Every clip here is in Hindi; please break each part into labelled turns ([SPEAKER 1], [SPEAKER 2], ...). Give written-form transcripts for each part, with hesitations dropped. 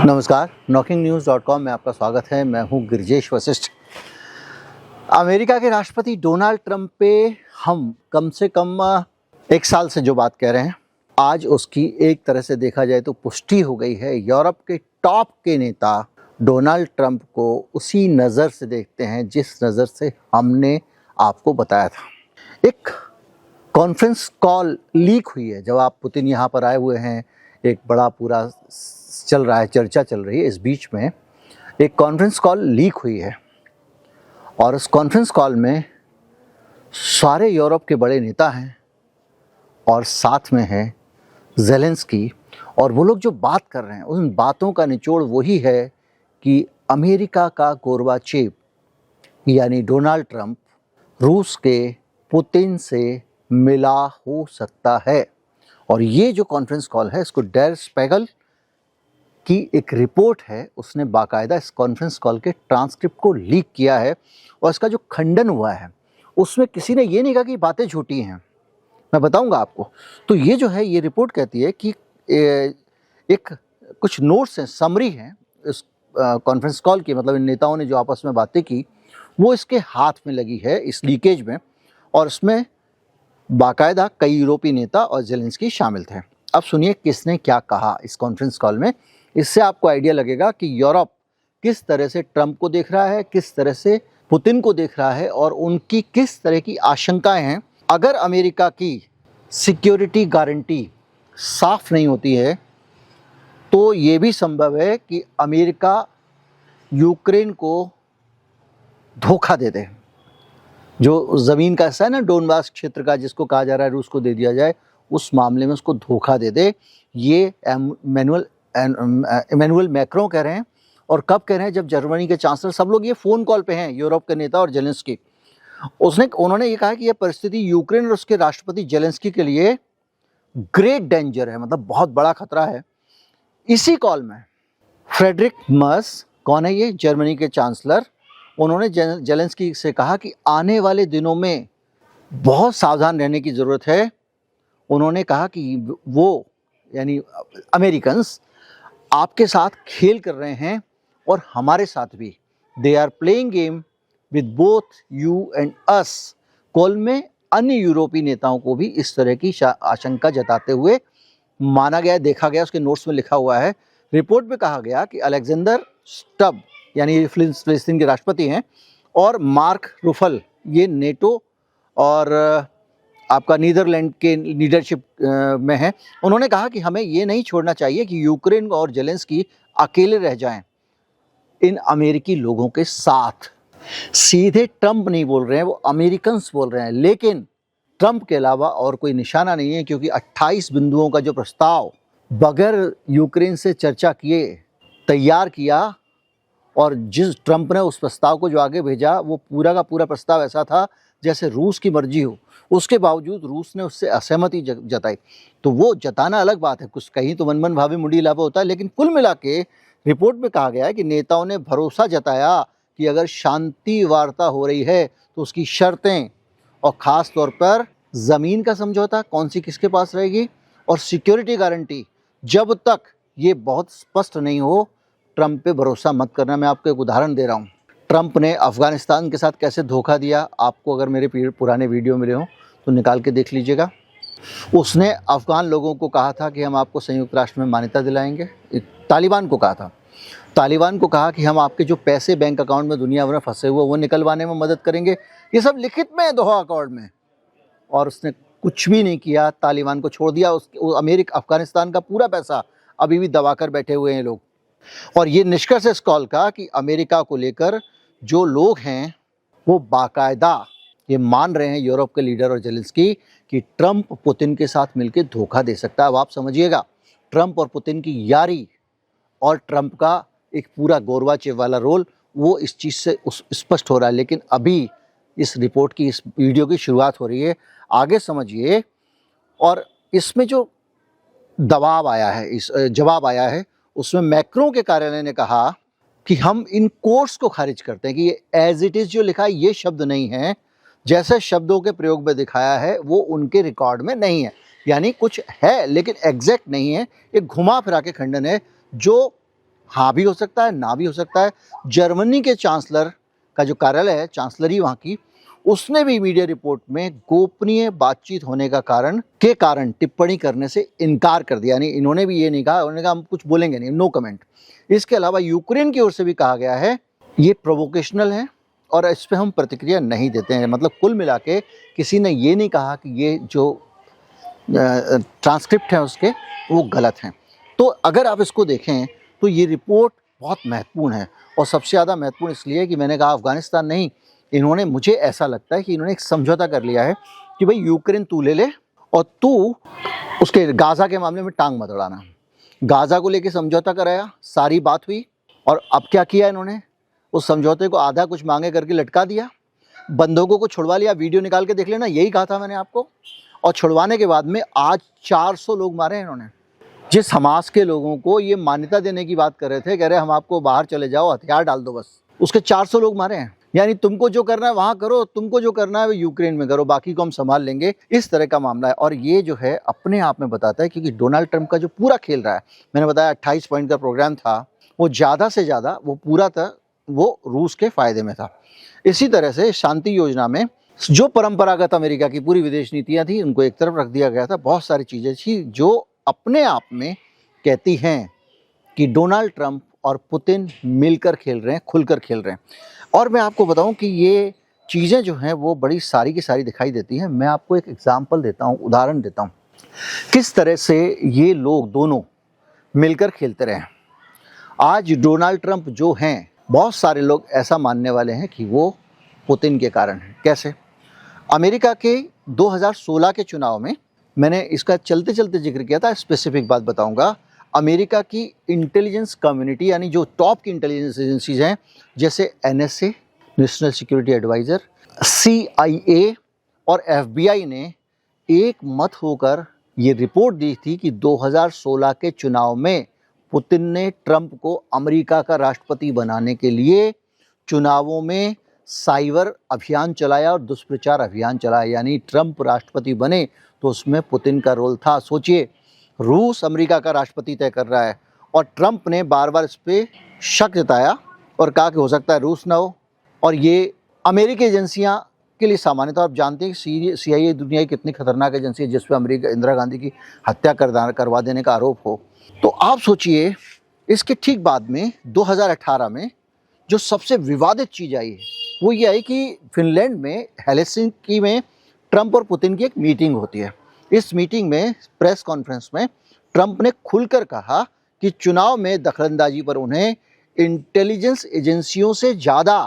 [SPEAKER 1] नमस्कार, knocking-news.com में आपका स्वागत है। मैं हूं गिरिजेश वशिष्ठ। अमेरिका के राष्ट्रपति डोनाल्ड ट्रंप पे हम कम से कम एक साल से जो बात कह रहे हैं, आज उसकी एक तरह से देखा जाए तो पुष्टि हो गई है। यूरोप के टॉप के नेता डोनाल्ड ट्रंप को उसी नज़र से देखते हैं जिस नज़र से हमने आपको बताया था। एक कॉन्फ्रेंस कॉल लीक हुई है जब आप पुतिन यहाँ पर आए हुए हैं, एक बड़ा पूरा चल रहा है, चर्चा चल रही है। इस बीच में एक कॉन्फ्रेंस कॉल लीक हुई है और उस कॉन्फ्रेंस कॉल में सारे यूरोप के बड़े नेता हैं और साथ में है ज़ेलेंस्की। और वो लोग जो बात कर रहे हैं उन बातों का निचोड़ वही है कि अमेरिका का गोरबाचेव यानी डोनाल्ड ट्रंप रूस के पुतिन से मिला हो सकता है। और ये जो कॉन्फ्रेंस कॉल है, इसको डर स्पेगल की एक रिपोर्ट है, उसने बाकायदा इस कॉन्फ्रेंस कॉल के ट्रांसक्रिप्ट को लीक किया है और इसका जो खंडन हुआ है उसमें किसी ने ये नहीं कहा कि बातें झूठी हैं। मैं बताऊंगा आपको। तो ये जो है, ये रिपोर्ट कहती है कि एक कुछ नोट्स हैं, समरी हैं इस कॉन्फ्रेंस कॉल की, मतलब इन नेताओं ने जो आपस में बातें की वो इसके हाथ में लगी है इस लीकेज में, और इसमें बाकायदा कई यूरोपीय नेता और ज़ेलेंस्की शामिल थे। अब सुनिए किसने क्या कहा इस कॉन्फ्रेंस कॉल में। इससे आपको आइडिया लगेगा कि यूरोप किस तरह से ट्रंप को देख रहा है, किस तरह से पुतिन को देख रहा है और उनकी किस तरह की आशंकाएं हैं। अगर अमेरिका की सिक्योरिटी गारंटी साफ नहीं होती है तो ये भी संभव है कि अमेरिका यूक्रेन को धोखा दे दे। जो ज़मीन का हिस्सा है ना, डोनबास क्षेत्र का, जिसको कहा जा रहा है रूस को दे दिया जाए, उस मामले में उसको धोखा दे दे। ये इमैनुअल मैक्रों कह रहे हैं। और कब कह रहे हैं? जब जर्मनी के चांसलर, सब लोग ये फ़ोन कॉल पे हैं, यूरोप के नेता और ज़ेलेंस्की। उन्होंने ये कहा कि यह परिस्थिति यूक्रेन और उसके राष्ट्रपति ज़ेलेंस्की के लिए ग्रेट डेंजर है, मतलब बहुत बड़ा खतरा है। इसी कॉल में फ्रेडरिक मर्स, कौन है ये? जर्मनी के चांसलर, उन्होंने ज़ेलेंस्की से कहा कि आने वाले दिनों में बहुत सावधान रहने की ज़रूरत है। उन्होंने कहा कि वो यानी अमेरिकन्स आपके साथ खेल कर रहे हैं और हमारे साथ भी। They are playing game with both you and us. Call में अन्य यूरोपीय नेताओं को भी इस तरह की आशंका जताते हुए माना गया, देखा गया। उसके नोट्स में लिखा हुआ है। रिपोर्ट में कहा गया कि अलेक्जेंडर स्टब, यानी फिलिस्तीन के राष्ट्रपति हैं, और मार्क रुफल, ये नेटो और आपका नीदरलैंड के लीडरशिप में है। उन्होंने कहा कि हमें ये नहीं छोड़ना चाहिए कि यूक्रेन और ज़ेलेंस्की अकेले रह जाएं इन अमेरिकी लोगों के साथ। सीधे ट्रंप नहीं बोल रहे हैं, वो अमेरिकन्स बोल रहे हैं। लेकिन ट्रंप के अलावा और कोई निशाना नहीं है, क्योंकि 28 बिंदुओं का जो प्रस्ताव बगैर यूक्रेन से चर्चा किए तैयार किया, और जिस ट्रंप ने उस प्रस्ताव को जो आगे भेजा, वो पूरा का पूरा प्रस्ताव ऐसा था जैसे रूस की मर्जी हो। उसके बावजूद रूस ने उससे असहमति जताई। तो वो जताना अलग बात है, कुछ कहीं तो मन भावे मुंडी लाभा होता है। लेकिन कुल मिला के रिपोर्ट में कहा गया है कि नेताओं ने भरोसा जताया कि अगर शांति वार्ता हो रही है तो उसकी शर्तें, और ख़ास तौर पर ज़मीन का समझौता कौन सी किसके पास रहेगी, और सिक्योरिटी गारंटी, जब तक ये बहुत स्पष्ट नहीं हो, ट्रंप पे भरोसा मत करना। मैं आपको एक उदाहरण दे रहा हूँ। ट्रंप ने अफ़गानिस्तान के साथ कैसे धोखा दिया, आपको अगर मेरे पुराने वीडियो मिले हों तो निकाल के देख लीजिएगा। उसने अफ़गान लोगों को कहा था कि हम आपको संयुक्त राष्ट्र में मान्यता दिलाएंगे। तालिबान को कहा था, तालिबान को कहा कि हम आपके जो पैसे बैंक अकाउंट में दुनिया भर में फंसे हुए वो निकलवाने में मदद करेंगे। ये सब लिखित में है दोहा अकॉर्ड में। और उसने कुछ भी नहीं किया, तालिबान को छोड़ दिया। अमेरिका अफ़गानिस्तान का पूरा पैसा अभी भी दबा कर बैठे हुए हैं लोग। और ये निष्कर्ष इस कॉल का कि अमेरिका को लेकर जो लोग हैं वो बाकायदा ये मान रहे हैं, यूरोप के लीडर और ज़ेलेंस्की, कि ट्रंप पुतिन के साथ मिलकर धोखा दे सकता है। अब आप समझिएगा, ट्रंप और पुतिन की यारी और ट्रंप का एक पूरा गोरबाचेव वाला रोल, वो इस चीज़ से स्पष्ट हो रहा है। लेकिन अभी इस रिपोर्ट की, इस वीडियो की शुरुआत हो रही है, आगे समझिए। और इसमें जो दबाव आया है, इस जवाब आया है, उसमें मैक्रों के कार्यालय ने कहा कि हम इन कोट्स को खारिज करते हैं कि ये एज इट इज़ जो लिखा है ये शब्द नहीं है, जैसे शब्दों के प्रयोग में दिखाया है वो उनके रिकॉर्ड में नहीं है। यानी कुछ है लेकिन एग्जैक्ट नहीं है, एक घुमा फिरा के खंडन है जो हाँ भी हो सकता है, ना भी हो सकता है। जर्मनी के चांसलर का जो कार्यालय है, चांसलरी वहाँ की, उसने भी मीडिया रिपोर्ट में गोपनीय बातचीत होने का कारण टिप्पणी करने से इनकार कर दिया। यानी इन्होंने भी ये नहीं कहा, उन्होंने कहा हम कुछ बोलेंगे नहीं, नो कमेंट। इसके अलावा यूक्रेन की ओर से भी कहा गया है ये प्रोवोकेशनल है और इस पे हम प्रतिक्रिया नहीं देते हैं। मतलब कुल मिला के किसी ने ये नहीं कहा कि ये जो ट्रांसक्रिप्ट है उसके वो गलत हैं। तो अगर आप इसको देखें तो ये रिपोर्ट बहुत महत्वपूर्ण है, और सबसे ज़्यादा महत्वपूर्ण इसलिए कि मैंने कहा अफ़गानिस्तान नहीं, इन्होंने, मुझे ऐसा लगता है कि इन्होंने एक समझौता कर लिया है कि भाई यूक्रेन तू ले ले और तू उसके गाज़ा के मामले में टांग मत अड़ाना। गाज़ा को लेके समझौता कराया, सारी बात हुई, और अब क्या किया इन्होंने, उस समझौते को आधा कुछ मांगे करके लटका दिया, बंदूकों को छुड़वा लिया। वीडियो निकाल के देख लेना, यही कहा था मैंने आपको। और छुड़वाने के बाद में आज 400 लोग मारे इन्होंने। जिस हमास के लोगों को ये मान्यता देने की बात कर रहे थे, कह रहे हम आपको बाहर चले जाओ, हथियार डाल दो बस, उसके 400 लोग मारे हैं। यानी तुमको जो करना है वहाँ करो, तुमको जो करना है वो यूक्रेन में करो, बाकी को हम संभाल लेंगे, इस तरह का मामला है। और ये जो है अपने आप में बताता है, क्योंकि डोनाल्ड ट्रंप का जो पूरा खेल रहा है, मैंने बताया 28 पॉइंट का प्रोग्राम था, वो ज़्यादा से ज़्यादा वो पूरा था वो रूस के फ़ायदे में था। इसी तरह से शांति योजना में जो परंपरागत अमेरिका की पूरी विदेश नीतियाँ थी उनको एक तरफ रख दिया गया था। बहुत सारी चीज़ें थी जो अपने आप में कहती हैं कि डोनाल्ड ट्रंप और पुतिन मिलकर खेल रहे हैं, खुलकर खेल रहे हैं। और मैं आपको बताऊं कि ये चीज़ें जो हैं वो बड़ी सारी की सारी दिखाई देती हैं। मैं आपको एक एग्जांपल देता हूं, उदाहरण देता हूं, किस तरह से ये लोग दोनों मिलकर खेलते रहे। आज डोनाल्ड ट्रंप जो हैं, बहुत सारे लोग ऐसा मानने वाले हैं कि वो पुतिन के कारण हैं। कैसे? अमेरिका के 2016 के चुनाव में, मैंने इसका चलते चलते जिक्र किया था, स्पेसिफिक बात बताऊंगा। अमेरिका की इंटेलिजेंस कम्युनिटी, यानी जो टॉप की इंटेलिजेंस एजेंसीज हैं, जैसे NSA, national security adviser, CIA और FBI ने एक मत होकर ये रिपोर्ट दी थी कि 2016 के चुनाव में पुतिन ने ट्रंप को अमेरिका का राष्ट्रपति बनाने के लिए चुनावों में साइबर अभियान चलाया और दुष्प्रचार अभियान चलाया। यानी ट्रंप राष्ट्रपति बने तो उसमें पुतिन का रोल था। सोचिए, रूस अमेरिका का राष्ट्रपति तय कर रहा है और ट्रंप ने बार बार इस पर शक जताया और कहा कि हो सकता है रूस ना हो। और ये अमेरिकी एजेंसियां के लिए सामान्य, तो आप जानते हैं कि CIA दुनिया की कितनी खतरनाक एजेंसी है, जिसपे अमेरिका इंदिरा गांधी की हत्या करवा देने का आरोप हो। तो आप सोचिए, इसके ठीक बाद में 2018 में जो सबसे विवादित चीज़ आई है वो ये आई कि फिनलैंड में हेलसिंकी में ट्रंप और पुतिन की एक मीटिंग होती है। इस मीटिंग में, प्रेस कॉन्फ्रेंस में, ट्रंप ने खुलकर कहा कि चुनाव में दखलंदाजी पर उन्हें इंटेलिजेंस एजेंसियों से ज़्यादा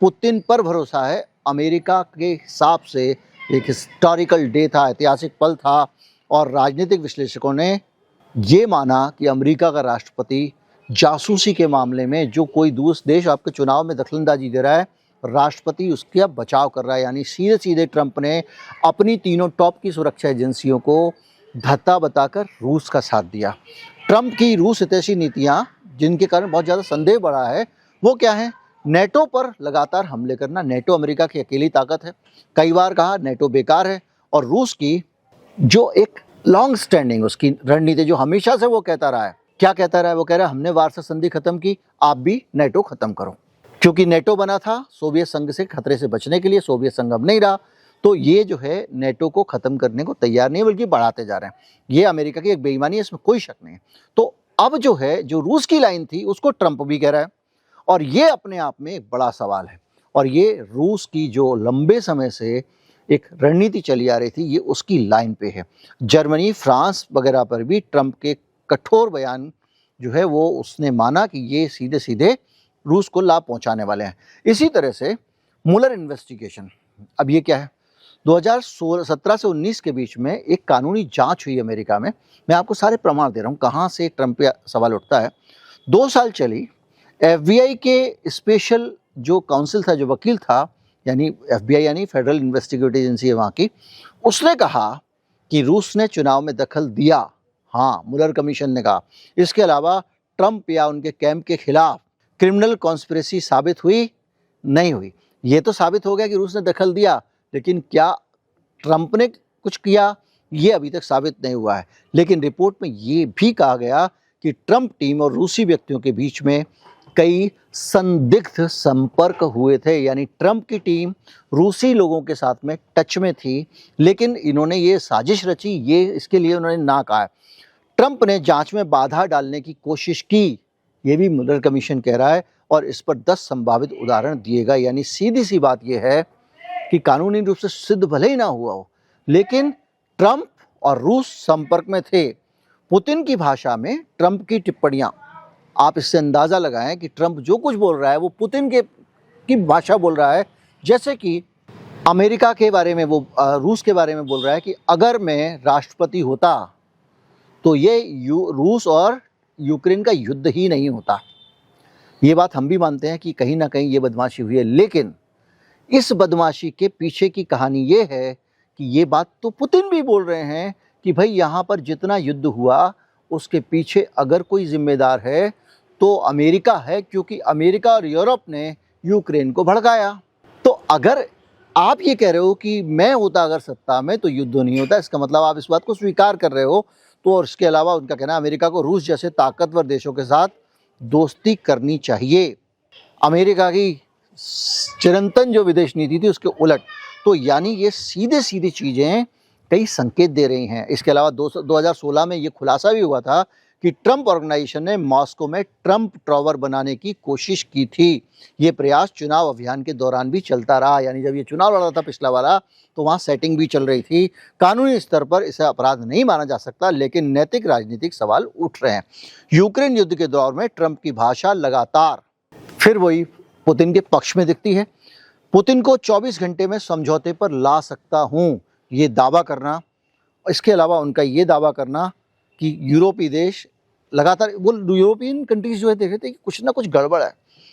[SPEAKER 1] पुतिन पर भरोसा है। अमेरिका के हिसाब से एक हिस्टोरिकल डे था, ऐतिहासिक पल था, और राजनीतिक विश्लेषकों ने ये माना कि अमेरिका का राष्ट्रपति जासूसी के मामले में जो कोई दूसरा देश आपके चुनाव में दखलंदाजी दे रहा है, राष्ट्रपति उसका बचाव कर रहा है। यानी सीधे सीधे ट्रंप ने अपनी तीनों टॉप की सुरक्षा एजेंसियों को धत्ता बताकर रूस का साथ दिया। ट्रंप की रूस हितैषी नीतियाँ, जिनके कारण बहुत ज़्यादा संदेह बढ़ा है, वो क्या है? नेटो पर लगातार हमले करना। नेटो अमेरिका की अकेली ताकत है। कई बार कहा नेटो बेकार है, और रूस की जो एक लॉन्ग स्टैंडिंग उसकी रणनीति, जो हमेशा से वो कहता रहा है, क्या कहता रहा है? वो कह रहा है हमने वार्सा संधि खत्म की, आप भी नेटो खत्म करो। क्योंकि नेटो बना था सोवियत संघ से खतरे से बचने के लिए, सोवियत संघ अब नहीं रहा, तो ये जो है नेटो को खत्म करने को तैयार नहीं है, बल्कि बढ़ाते जा रहे हैं। ये अमेरिका की एक बेईमानी है, इसमें कोई शक नहीं है। तो अब जो है, जो रूस की लाइन थी उसको ट्रंप भी कह रहा है, और ये अपने आप में एक बड़ा सवाल है। और ये रूस की जो लंबे समय से एक रणनीति चली आ रही थी, ये उसकी लाइन पे है। जर्मनी, फ्रांस वगैरह पर भी ट्रंप के कठोर बयान जो है वो उसने माना कि ये सीधे सीधे रूस को लाभ पहुंचाने वाले हैं। इसी तरह से मुलर इन्वेस्टिगेशन, अब ये क्या है? 2017 से 19 के बीच में एक कानूनी जांच हुई अमेरिका में। मैं आपको सारे प्रमाण दे रहा हूँ कहाँ से ट्रंप पे सवाल उठता है। 2 साल चली। FBI के स्पेशल जो काउंसिल था, जो वकील था, यानी FBI यानी फेडरल इन्वेस्टिगेटिव एजेंसी है वहाँ की, उसने कहा कि रूस ने चुनाव में दखल दिया। हाँ, मुलर कमीशन ने कहा। इसके अलावा ट्रंप या उनके कैंप के खिलाफ क्रिमिनल कॉन्स्पिरेसी साबित हुई? नहीं हुई। ये तो साबित हो गया कि रूस ने दखल दिया, लेकिन क्या ट्रंप ने कुछ किया? ये अभी तक साबित नहीं हुआ है। लेकिन रिपोर्ट में ये भी कहा गया कि ट्रंप टीम और रूसी व्यक्तियों के बीच में कई संदिग्ध संपर्क हुए थे, यानी ट्रंप की टीम रूसी लोगों के साथ में टच में थी, लेकिन इन्होंने ये साजिश रची, ये इसके लिए उन्होंने ना कहा। ट्रंप ने जांच में बाधा डालने की कोशिश की, ये भी मुलर कमीशन कह रहा है, और इस पर 10 संभावित उदाहरण दिएगा। यानी सीधी सी बात यह है कि कानूनी रूप से सिद्ध भले ही ना हुआ हो, लेकिन ट्रंप और रूस संपर्क में थे। पुतिन की भाषा में ट्रंप की टिप्पणियां, आप इससे अंदाज़ा लगाएं कि ट्रंप जो कुछ बोल रहा है वो पुतिन की भाषा बोल रहा है। जैसे कि अमेरिका के बारे में वो रूस के बारे में बोल रहा है कि अगर मैं राष्ट्रपति होता तो ये रूस और यूक्रेन का युद्ध ही नहीं होता। ये बात हम भी मानते हैं कि कहीं ना कहीं ये बदमाशी हुई है, लेकिन इस बदमाशी के पीछे की कहानी ये है कि ये बात तो पुतिन भी बोल रहे हैं कि भाई यहाँ पर जितना युद्ध हुआ उसके पीछे अगर कोई जिम्मेदार है तो अमेरिका है, क्योंकि अमेरिका और यूरोप ने यूक्रेन को भड़काया। तो अगर आप ये कह रहे हो कि मैं होता अगर सत्ता में तो युद्ध नहीं होता, इसका मतलब आप इस बात को स्वीकार कर रहे हो। तो और इसके अलावा उनका कहना है अमेरिका को रूस जैसे ताकतवर देशों के साथ दोस्ती करनी चाहिए, अमेरिका की चिरंतन जो विदेश नीति थी उसके उलट। तो यानी ये सीधे सीधी चीज़ें कई संकेत दे रही हैं। इसके अलावा 2016 में ये खुलासा भी हुआ था कि ट्रंप ऑर्गेनाइजेशन ने मॉस्को में ट्रंप टावर बनाने की कोशिश की थी। ये प्रयास चुनाव अभियान के दौरान भी चलता रहा, यानी जब ये चुनाव लड़ा था पिछला वाला तो वहाँ सेटिंग भी चल रही थी। कानूनी स्तर पर इसे अपराध नहीं माना जा सकता, लेकिन नैतिक राजनीतिक सवाल उठ रहे हैं। यूक्रेन युद्ध के दौर में ट्रंप की भाषा लगातार फिर वही पुतिन के पक्ष में दिखती है। पुतिन को 24 घंटे में समझौते पर ला सकता हूँ, ये दावा करना। इसके अलावा उनका ये दावा करना कि यूरोपीय देश लगातार, वो यूरोपियन कंट्रीज जो है देख रहे थे कि कुछ ना कुछ गड़बड़ है।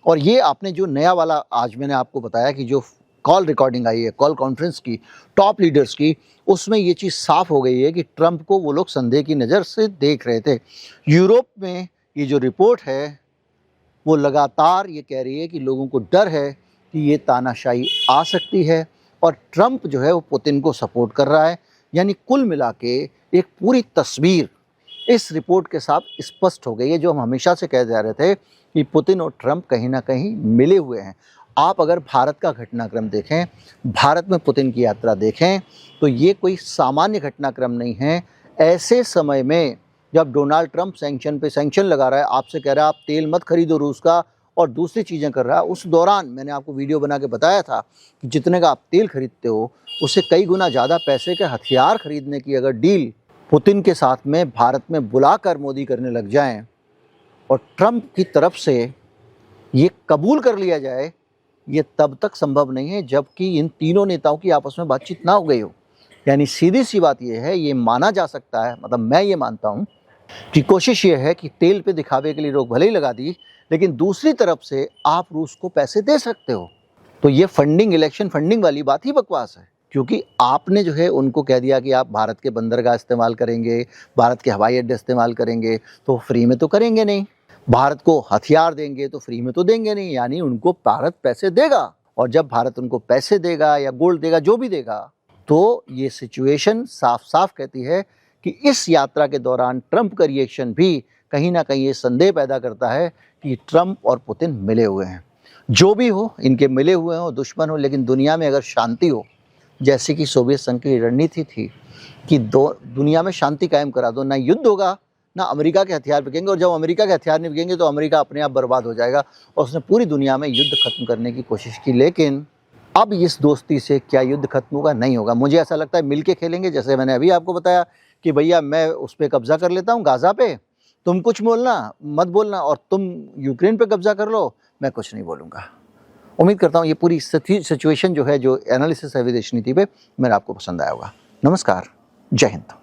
[SPEAKER 1] और ये आपने जो नया वाला आज मैंने आपको बताया कि जो कॉल रिकॉर्डिंग आई है कॉल कॉन्फ्रेंस की टॉप लीडर्स की, उसमें ये चीज़ साफ हो गई है कि ट्रंप को वो लोग संदेह की नज़र से देख रहे थे। यूरोप में ये जो रिपोर्ट है वो लगातार ये कह रही है कि लोगों को डर है कि ये तानाशाही आ सकती है, और ट्रंप जो है वो पुतिन को सपोर्ट कर रहा है। यानी कुल मिला के एक पूरी तस्वीर इस रिपोर्ट के साथ स्पष्ट हो गई है, जो हम हमेशा से कह जा रहे थे कि पुतिन और ट्रंप कहीं ना कहीं मिले हुए हैं। आप अगर भारत का घटनाक्रम देखें, भारत में पुतिन की यात्रा देखें, तो ये कोई सामान्य घटनाक्रम नहीं है। ऐसे समय में जब डोनाल्ड ट्रंप सैंक्शन पे सैंक्शन लगा रहा है, आपसे कह रहा है आप तेल मत खरीदो रूस का और दूसरी चीज़ें कर रहा है, उस दौरान मैंने आपको वीडियो बना के बताया था कि जितने का आप तेल खरीदते हो उससे कई गुना ज़्यादा पैसे के हथियार खरीदने की अगर डील पुतिन के साथ में भारत में बुलाकर मोदी करने लग जाएं और ट्रंप की तरफ से ये कबूल कर लिया जाए, ये तब तक संभव नहीं है जबकि इन तीनों नेताओं की आपस में बातचीत ना हो गई हो। यानी सीधी सी बात ये है, ये माना जा सकता है, मतलब मैं ये मानता हूँ कि कोशिश ये है कि तेल पे दिखावे के लिए रोक भले ही लगा दी, लेकिन दूसरी तरफ से आप रूस को पैसे दे सकते हो। तो ये फंडिंग, इलेक्शन फंडिंग वाली बात ही बकवास है, क्योंकि आपने जो है उनको कह दिया कि आप भारत के बंदरगाह इस्तेमाल करेंगे, भारत के हवाई अड्डे इस्तेमाल करेंगे, तो फ्री में तो करेंगे नहीं। भारत को हथियार देंगे तो फ्री में तो देंगे नहीं, यानी उनको भारत पैसे देगा, और जब भारत उनको पैसे देगा या गोल्ड देगा, जो भी देगा, तो ये सिचुएशन साफ साफ कहती है कि इस यात्रा के दौरान ट्रंप का रिएक्शन भी कहीं ना कहीं ये संदेह पैदा करता है कि ट्रंप और पुतिन मिले हुए हैं। जो भी हो, इनके मिले हुए हो, दुश्मन हो, लेकिन दुनिया में अगर शांति हो, जैसे कि सोवियत संघ की रणनीति थी कि दुनिया में शांति कायम करा दो, ना युद्ध होगा ना अमेरिका के हथियार बिकेंगे, और जब अमेरिका के हथियार नहीं बिकेंगे तो अमेरिका अपने आप बर्बाद हो जाएगा। और उसने पूरी दुनिया में युद्ध खत्म करने की कोशिश की, लेकिन अब इस दोस्ती से क्या युद्ध खत्म होगा? नहीं होगा। मुझे ऐसा लगता है मिलके खेलेंगे, जैसे मैंने अभी आपको बताया कि भैया मैं उस पर कब्जा कर लेता हूँ गाज़ा पे, तुम कुछ मत बोलना, और तुम यूक्रेन पे कब्जा कर लो, मैं कुछ नहीं बोलूँगा। उम्मीद करता हूँ ये पूरी सिचुएशन जो है, जो एनालिसिस है विदेश नीति पे, मेरा आपको पसंद आया होगा। नमस्कार, जय हिंद।